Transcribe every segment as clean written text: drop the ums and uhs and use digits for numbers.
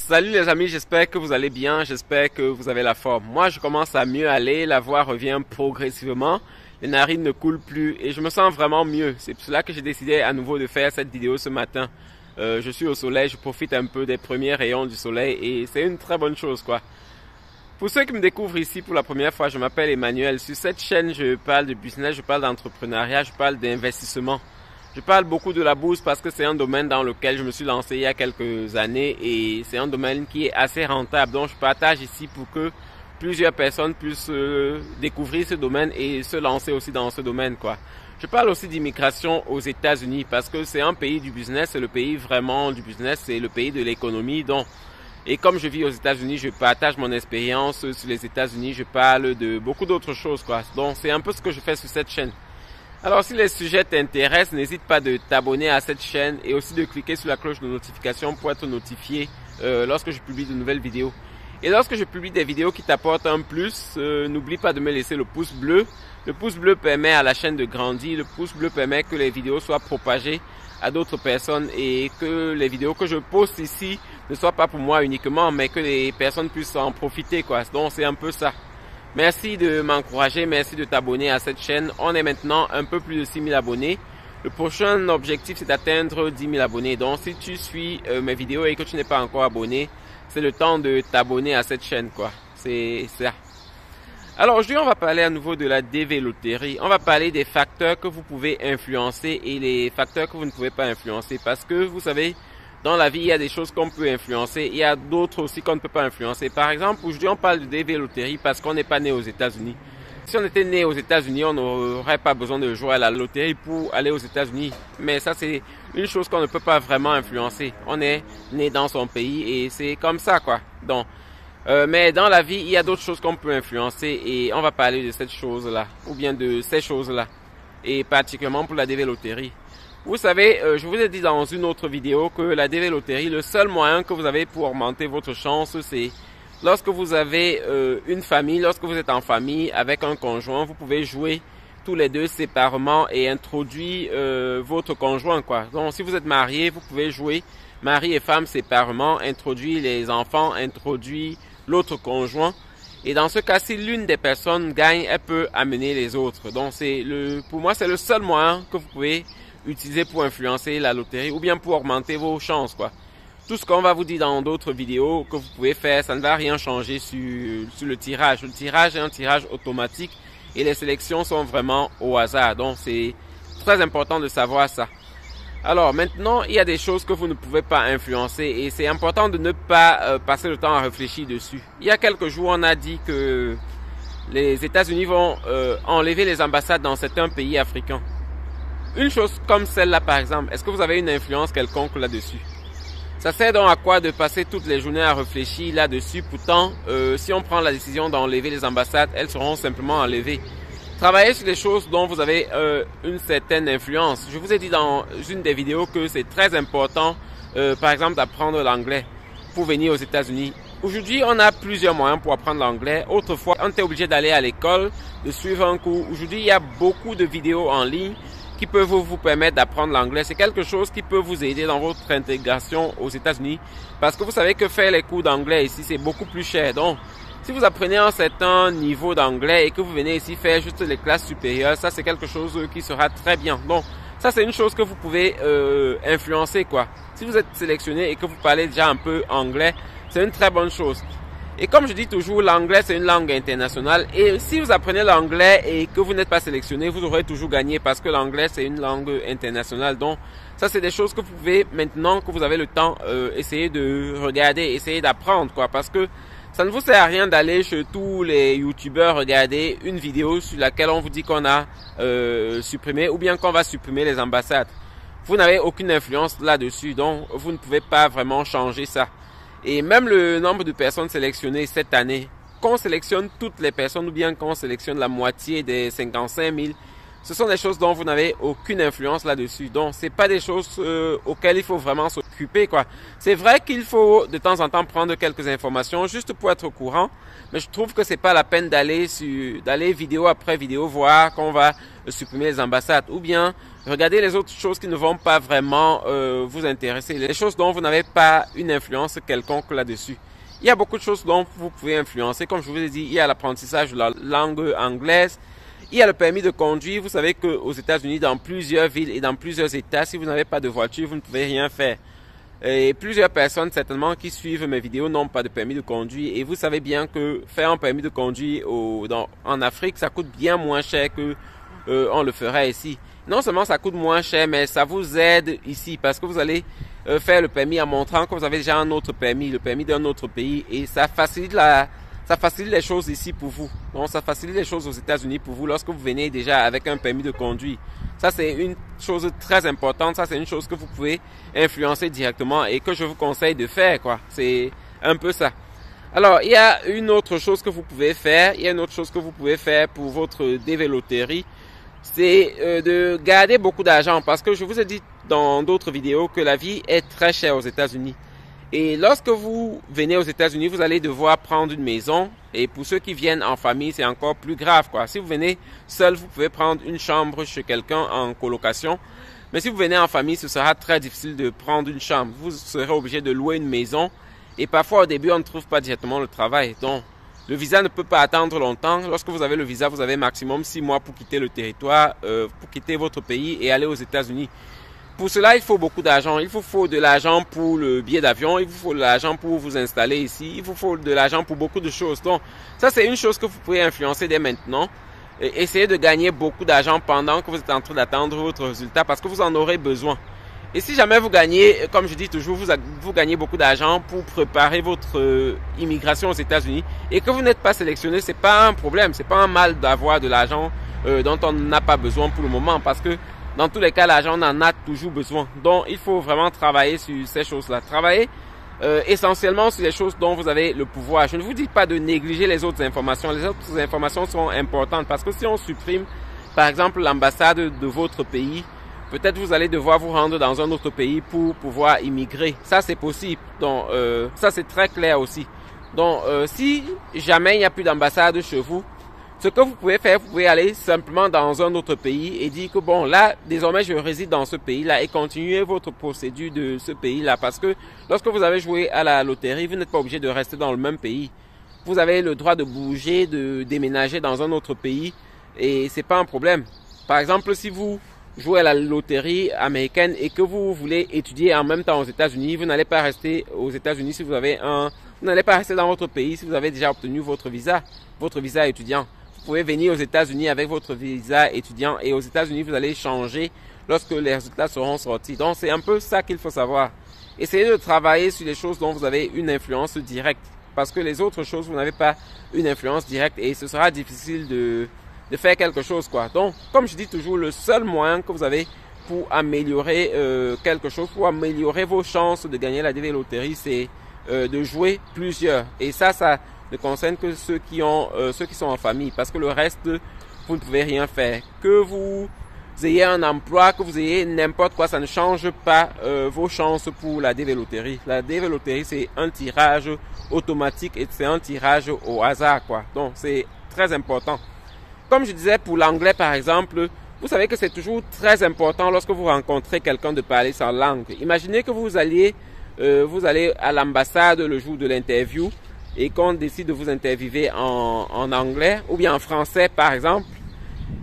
Salut les amis, j'espère que vous allez bien, j'espère que vous avez la forme. Moi, je commence à mieux aller, la voix revient progressivement, les narines ne coulent plus et je me sens vraiment mieux. C'est pour cela que j'ai décidé à nouveau de faire cette vidéo ce matin. Je suis au soleil, je profite un peu des premiers rayons du soleil et c'est une très bonne chose quoi. Pour ceux qui me découvrent ici pour la première fois, je m'appelle Emmanuel. Sur cette chaîne, je parle de business, je parle d'entrepreneuriat, je parle d'investissement. Je parle beaucoup de la bourse parce que c'est un domaine dans lequel je me suis lancé il y a quelques années et c'est un domaine qui est assez rentable. Donc je partage ici pour que plusieurs personnes puissent découvrir ce domaine et se lancer aussi dans ce domaine quoi. Je parle aussi d'immigration aux États-Unis parce que c'est un pays du business, c'est le pays vraiment du business, c'est le pays de l'économie. Donc et comme je vis aux États-Unis, je partage mon expérience sur les États-Unis, je parle de beaucoup d'autres choses quoi. Donc c'est un peu ce que je fais sur cette chaîne. Alors si les sujets t'intéressent, n'hésite pas de t'abonner à cette chaîne et aussi de cliquer sur la cloche de notification pour être notifié lorsque je publie de nouvelles vidéos. Et lorsque je publie des vidéos qui t'apportent un plus, n'oublie pas de me laisser le pouce bleu. Le pouce bleu permet à la chaîne de grandir, le pouce bleu permet que les vidéos soient propagées à d'autres personnes et que les vidéos que je poste ici ne soient pas pour moi uniquement, mais que les personnes puissent en profiter quoi. Donc c'est un peu ça. Merci de m'encourager, merci de t'abonner à cette chaîne. On est maintenant un peu plus de 6000 abonnés. Le prochain objectif, c'est d'atteindre 10 000 abonnés. Donc, si tu suis mes vidéos et que tu n'es pas encore abonné, c'est le temps de t'abonner à cette chaîne, quoi. C'est ça. Alors, aujourd'hui, on va parler à nouveau de la DV-loterie. On va parler des facteurs que vous pouvez influencer et les facteurs que vous ne pouvez pas influencer. Parce que, vous savez, dans la vie, il y a des choses qu'on peut influencer. Il y a d'autres aussi qu'on ne peut pas influencer. Par exemple, aujourd'hui, on parle de DV-loterie parce qu'on n'est pas né aux États-Unis. Si on était né aux États-Unis, on n'aurait pas besoin de jouer à la loterie pour aller aux États-Unis. Mais ça, c'est une chose qu'on ne peut pas vraiment influencer. On est né dans son pays et c'est comme ça, quoi. Donc, mais dans la vie, il y a d'autres choses qu'on peut influencer et on va parler de cette chose-là, ou bien de ces choses-là. Et particulièrement pour la DV-loterie. Vous savez, je vous ai dit dans une autre vidéo que la DV-loterie, le seul moyen que vous avez pour augmenter votre chance, c'est lorsque vous avez une famille, lorsque vous êtes en famille avec un conjoint, vous pouvez jouer tous les deux séparément et introduire votre conjoint, quoi. Donc, si vous êtes marié, vous pouvez jouer mari et femme séparément, introduire les enfants, introduire l'autre conjoint. Et dans ce cas, si l'une des personnes gagne, elle peut amener les autres. Donc, pour moi, c'est le seul moyen que vous pouvez utiliser pour influencer la loterie ou bien pour augmenter vos chances, quoi. Tout ce qu'on va vous dire dans d'autres vidéos que vous pouvez faire, ça ne va rien changer sur le tirage. Le tirage est un tirage automatique et les sélections sont vraiment au hasard. Donc, c'est très important de savoir ça. Alors, maintenant, il y a des choses que vous ne pouvez pas influencer et c'est important de ne pas passer le temps à réfléchir dessus. Il y a quelques jours, on a dit que les États-Unis vont enlever les ambassades dans certains pays africains. Une chose comme celle-là, par exemple, est-ce que vous avez une influence quelconque là-dessus? Ça sert donc à quoi de passer toutes les journées à réfléchir là-dessus? Pourtant, si on prend la décision d'enlever les ambassades, elles seront simplement enlevées. Travaillez sur les choses dont vous avez une certaine influence. Je vous ai dit dans une des vidéos que c'est très important, par exemple, d'apprendre l'anglais pour venir aux États-Unis. Aujourd'hui, on a plusieurs moyens pour apprendre l'anglais. Autrefois, on était obligé d'aller à l'école, de suivre un cours. Aujourd'hui, il y a beaucoup de vidéos en ligne qui peuvent vous permettre d'apprendre l'anglais. C'est quelque chose qui peut vous aider dans votre intégration aux États-Unis parce que vous savez que faire les cours d'anglais ici, c'est beaucoup plus cher. Donc, si vous apprenez un certain niveau d'anglais et que vous venez ici faire juste les classes supérieures, ça c'est quelque chose qui sera très bien. Donc, ça c'est une chose que vous pouvez influencer quoi. Si vous êtes sélectionné et que vous parlez déjà un peu anglais, c'est une très bonne chose. Et comme je dis toujours, l'anglais c'est une langue internationale et si vous apprenez l'anglais et que vous n'êtes pas sélectionné, vous aurez toujours gagné parce que l'anglais c'est une langue internationale. Donc ça c'est des choses que vous pouvez maintenant que vous avez le temps essayer de regarder, essayer d'apprendre quoi parce que ça ne vous sert à rien d'aller chez tous les youtubeurs regarder une vidéo sur laquelle on vous dit qu'on a supprimé ou bien qu'on va supprimer les ambassades. Vous n'avez aucune influence là-dessus donc vous ne pouvez pas vraiment changer ça. Et même le nombre de personnes sélectionnées cette année, qu'on sélectionne toutes les personnes ou bien qu'on sélectionne la moitié des 55 000, ce sont des choses dont vous n'avez aucune influence là-dessus. Donc, c'est pas des choses auxquelles il faut vraiment s'occuper, quoi. C'est vrai qu'il faut de temps en temps prendre quelques informations juste pour être au courant, mais je trouve que c'est pas la peine d'aller vidéo après vidéo voir qu'on va supprimer les ambassades, ou bien regarder les autres choses qui ne vont pas vraiment vous intéresser, les choses dont vous n'avez pas une influence quelconque là-dessus. Il y a beaucoup de choses dont vous pouvez influencer. Comme je vous ai dit, il y a l'apprentissage de la langue anglaise. Il y a le permis de conduire. Vous savez qu'aux États-Unis, dans plusieurs villes et dans plusieurs États, si vous n'avez pas de voiture, vous ne pouvez rien faire. Et plusieurs personnes, certainement, qui suivent mes vidéos n'ont pas de permis de conduire. Et vous savez bien que faire un permis de conduire en Afrique, ça coûte bien moins cher que on le ferait ici. Non seulement ça coûte moins cher, mais ça vous aide ici parce que vous allez faire le permis en montrant que vous avez déjà un autre permis, le permis d'un autre pays, et ça facilite les choses ici pour vous. Donc ça facilite les choses aux États-Unis pour vous lorsque vous venez déjà avec un permis de conduire. Ça c'est une chose très importante, ça c'est une chose que vous pouvez influencer directement et que je vous conseille de faire, quoi. C'est un peu ça. Alors, il y a une autre chose que vous pouvez faire, pour votre dévéloterie, c'est de garder beaucoup d'argent parce que je vous ai dit dans d'autres vidéos que la vie est très chère aux États-Unis. Et lorsque vous venez aux États-Unis, vous allez devoir prendre une maison. Et pour ceux qui viennent en famille, c'est encore plus grave, quoi. Si vous venez seul, vous pouvez prendre une chambre chez quelqu'un en colocation. Mais si vous venez en famille, ce sera très difficile de prendre une chambre. Vous serez obligé de louer une maison. Et parfois, au début, on ne trouve pas directement le travail. Donc, le visa ne peut pas attendre longtemps. Lorsque vous avez le visa, vous avez maximum 6 mois pour quitter le territoire, pour quitter votre pays et aller aux États-Unis. Pour cela, il faut beaucoup d'argent. Il vous faut de l'argent pour le billet d'avion, il vous faut de l'argent pour vous installer ici, il vous faut de l'argent pour beaucoup de choses. Donc, ça, c'est une chose que vous pouvez influencer dès maintenant. Et essayez de gagner beaucoup d'argent pendant que vous êtes en train d'attendre votre résultat parce que vous en aurez besoin. Et si jamais vous gagnez, comme je dis toujours, vous gagnez beaucoup d'argent pour préparer votre immigration aux États-Unis et que vous n'êtes pas sélectionné, c'est pas un problème, c'est pas un mal d'avoir de l'argent dont on n'a pas besoin pour le moment parce que dans tous les cas, l'argent, on en a toujours besoin. Donc, il faut vraiment travailler sur ces choses-là. Travailler essentiellement sur les choses dont vous avez le pouvoir. Je ne vous dis pas de négliger les autres informations. Les autres informations sont importantes parce que si on supprime, par exemple, l'ambassade de votre pays, peut-être vous allez devoir vous rendre dans un autre pays pour pouvoir immigrer. Ça, c'est possible. Donc, ça, c'est très clair aussi. Donc, si jamais il n'y a plus d'ambassade chez vous, ce que vous pouvez faire, vous pouvez aller simplement dans un autre pays et dire que bon, là, désormais, je réside dans ce pays-là et continuer votre procédure de ce pays-là. Parce que lorsque vous avez joué à la loterie, vous n'êtes pas obligé de rester dans le même pays. Vous avez le droit de bouger, de déménager dans un autre pays et c'est pas un problème. Par exemple, si vous jouez à la loterie américaine et que vous voulez étudier en même temps aux États-Unis, vous n'allez pas rester aux États-Unis si vous n'allez pas rester dans votre pays si vous avez déjà obtenu votre visa étudiant. Vous pouvez venir aux États-Unis avec votre visa étudiant et aux États-Unis, vous allez changer lorsque les résultats seront sortis. Donc, c'est un peu ça qu'il faut savoir. Essayez de travailler sur les choses dont vous avez une influence directe parce que les autres choses, vous n'avez pas une influence directe et ce sera difficile de faire quelque chose, quoi. Donc, comme je dis toujours, le seul moyen que vous avez pour améliorer quelque chose, pour améliorer vos chances de gagner la loterie, c'est de jouer plusieurs. Et ça ne concerne que ceux qui sont en famille, parce que le reste, vous ne pouvez rien faire. Que vous ayez un emploi, que vous ayez n'importe quoi, ça ne change pas vos chances pour la dévéloterie. La dévéloterie, c'est un tirage automatique et c'est un tirage au hasard, quoi. Donc, c'est très important. Comme je disais, pour l'anglais, par exemple, vous savez que c'est toujours très important lorsque vous rencontrez quelqu'un de parler sa langue. Imaginez que vous allez à l'ambassade le jour de l'interview et qu'on décide de vous interviewer en anglais ou bien en français, par exemple.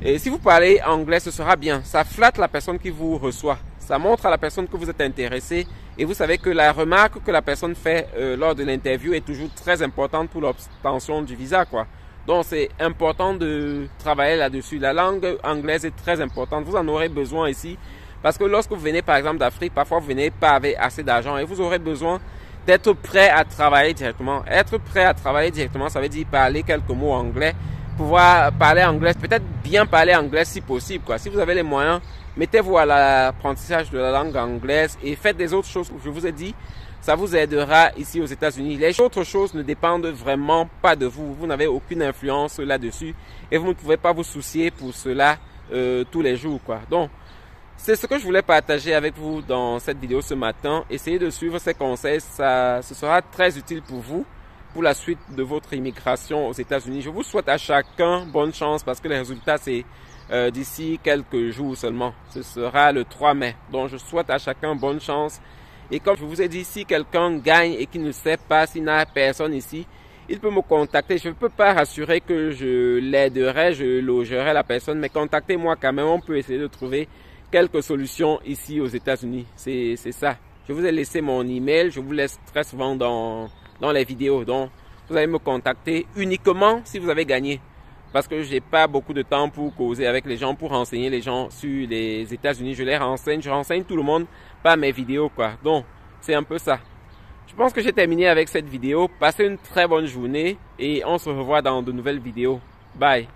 Et si vous parlez anglais, ce sera bien. Ça flatte la personne qui vous reçoit. Ça montre à la personne que vous êtes intéressé. Et vous savez que la remarque que la personne fait lors de l'interview est toujours très importante pour l'obtention du visa, quoi. Donc, c'est important de travailler là-dessus. La langue anglaise est très importante. Vous en aurez besoin ici. Parce que lorsque vous venez, par exemple, d'Afrique, parfois vous venez pas avec assez d'argent et vous aurez besoin d'être prêt à travailler directement. Être prêt à travailler directement, ça veut dire parler quelques mots anglais. Pouvoir parler anglais, peut-être bien parler anglais si possible, quoi. Si vous avez les moyens, mettez-vous à l'apprentissage de la langue anglaise et faites des autres choses que je vous ai dit. Ça vous aidera ici aux États-Unis. Les autres choses ne dépendent vraiment pas de vous. Vous n'avez aucune influence là-dessus et vous ne pouvez pas vous soucier pour cela tous les jours, quoi. Donc, c'est ce que je voulais partager avec vous dans cette vidéo ce matin. Essayez de suivre ces conseils, ce sera très utile pour vous, pour la suite de votre immigration aux États-Unis. Je vous souhaite à chacun bonne chance parce que les résultats, c'est d'ici quelques jours seulement. Ce sera le 3 mai. Donc, je souhaite à chacun bonne chance. Et comme je vous ai dit, si quelqu'un gagne et qu'il ne sait pas, s'il n'a personne ici, il peut me contacter. Je ne peux pas rassurer que je l'aiderai, je logerai la personne, mais contactez-moi quand même. On peut essayer de trouver quelques solutions ici aux États-Unis. C'est ça. Je vous ai laissé mon email. Je vous laisse très souvent dans les vidéos. Donc, vous allez me contacter uniquement si vous avez gagné. Parce que j'ai pas beaucoup de temps pour causer avec les gens, pour renseigner les gens sur les États-Unis. Je renseigne tout le monde par mes vidéos, quoi. Donc, c'est un peu ça. Je pense que j'ai terminé avec cette vidéo. Passez une très bonne journée et on se revoit dans de nouvelles vidéos. Bye.